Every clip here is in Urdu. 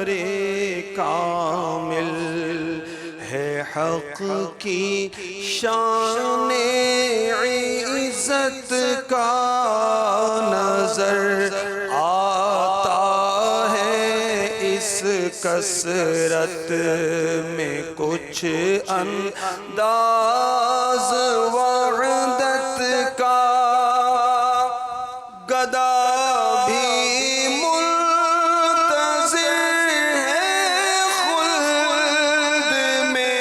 امر کامل ہے حق کی شان عزت کا نظر آتا ہے اس کثرت میں کچھ انداز وحدت کا گدا بھی منتظر ہے خلد میں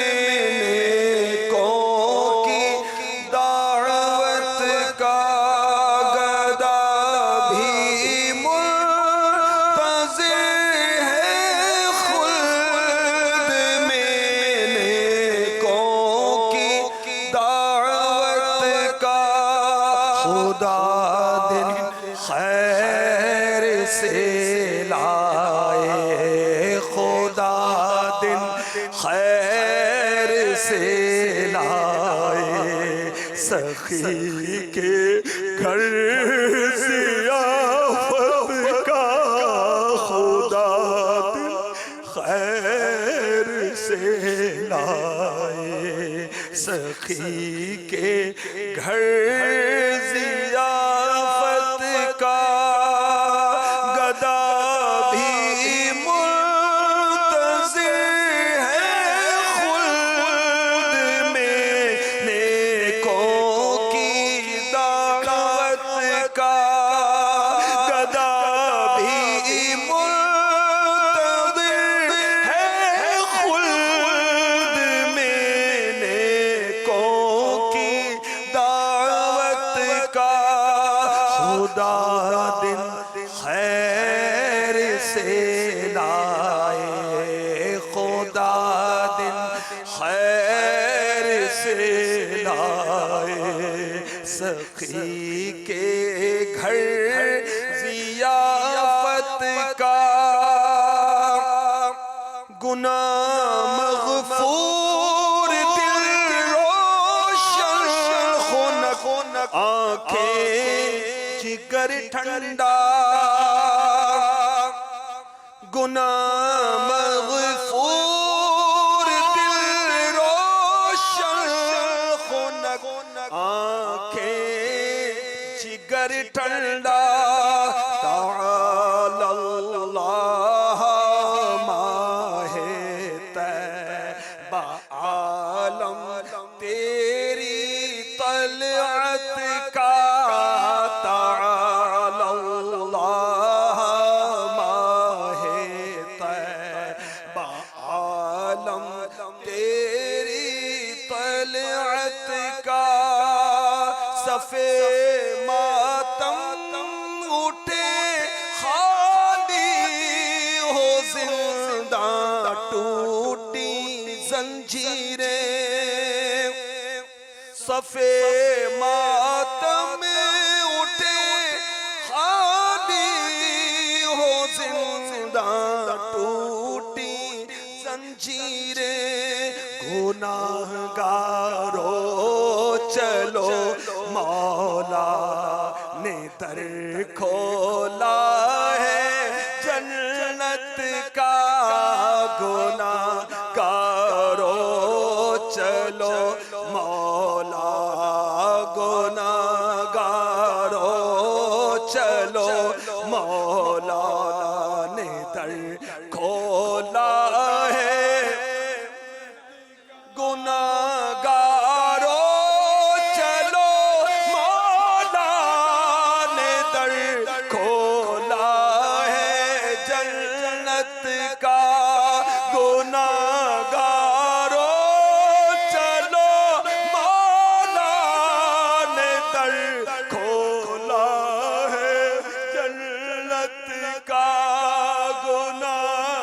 نیکوں کی دعوت کا گدا بھی منتظر ہے خلد میں نیکوں کی دعوت کا خدا دن خیر سے لائے خدا دن خیر سے لائے سخی کے گھر ضیافت کا خدا دن خیر سے لائے سخی کے گھر ضیافت کا گدا بھی منتظر ہے خلد میں نیکوں کی دعوت کا گدا بھی منتظر ہے خلد میں نیکوں کی دعوت کا خدا دن خیر سے لائے خدا دن خیر سے لائے سخی کے گھر ضیافت کا گناہ مغفور دل روشن خنک آنکھیں جگر ٹھنڈا گناہ مغفور دل روشن خنک آنکھیں جگر ٹھنڈا تعالی اللہ ماہ طیبہ عالم تیری طلعت کا تعالی اللہ ماہ طیبہ عالم تیری طلعت کا صفے ماتم اٹھے خالی ہو زندہ ٹوٹی زنجیریں صفے ماتم اٹھے خالی ہو زندہ ٹوٹی زنجیریں گناہگارو چلو مولا نے در کھولا ہے جنت کا گناہگارو چلو مولا گناہگارو چلو مولا نے در کھولا ہے گناہگارو چلو مولا نے در کھولا ہے جنت کا گناہگارو چلو مولا نے در کھولا ہے جنت کا گناہ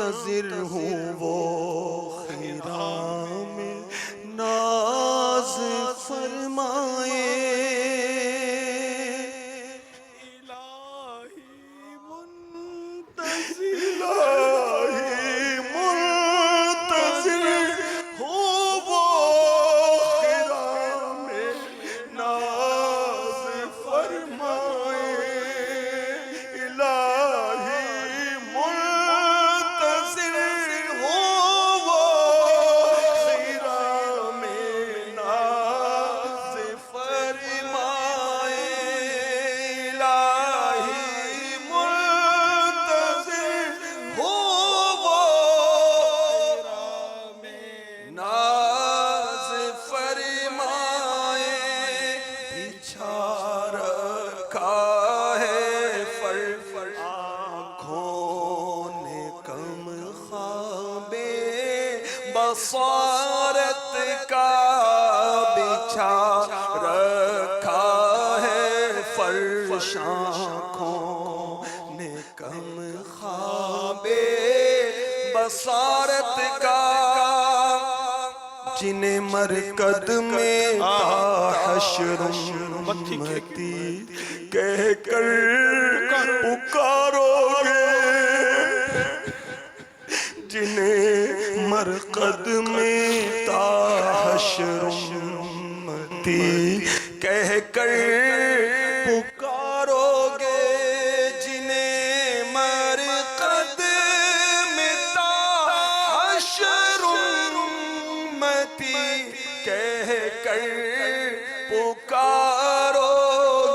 منتظر ہوں وہ خیرام ناز فرمائے بصارت کا بچھا رکھا ہے فرش آنکھوں نے کم خواب بصارت کا جنہیں مرکد میں تا حشر امتی کہہ کر پکارو گے جنہیں مرقد میں تا حشر امتی کہہ کر پکارو گے جنہیں مرقد میں تا حشر امتی کہہ کر پکارو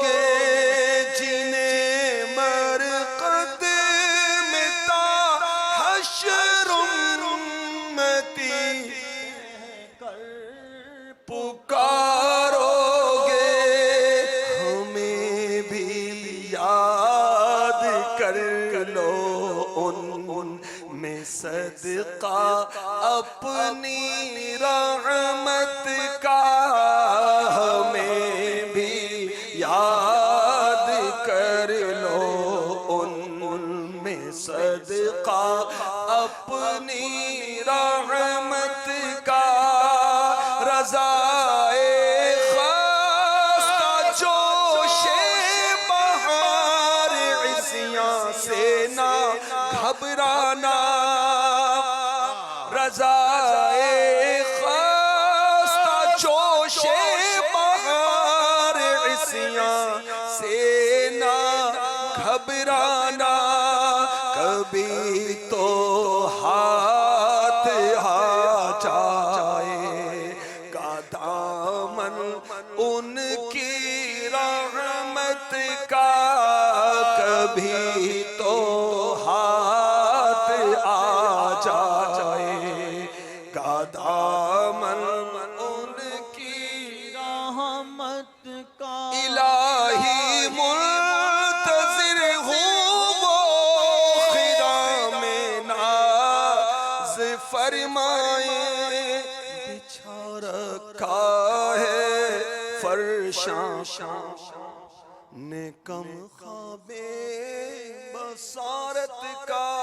گے جنہیں مرقد میں تا حشر پکارو گے ہمیں بھی یاد کر لو ان میں صدقہ اپنی رحمت کا ہمیں بھی یاد کر لو ان میں صدقہ اپنی رحمت کا رضائے خواستہ جوش بہار عصیاں سے نہ گھبرانا رضائے خواستہ جوش بہار عصیاں سے نہ گھبرانا کبھی تو ہاتھ جائے گا دامن ان کی رحمت کا کبھی تو ہاتھ آ جائے گا دامن ان کی رحمت کا الہی منتظر ہوں وہ خرام ناز فرمائے بچھا رکھا ہے فرشاں نے کم خواب بصارت کا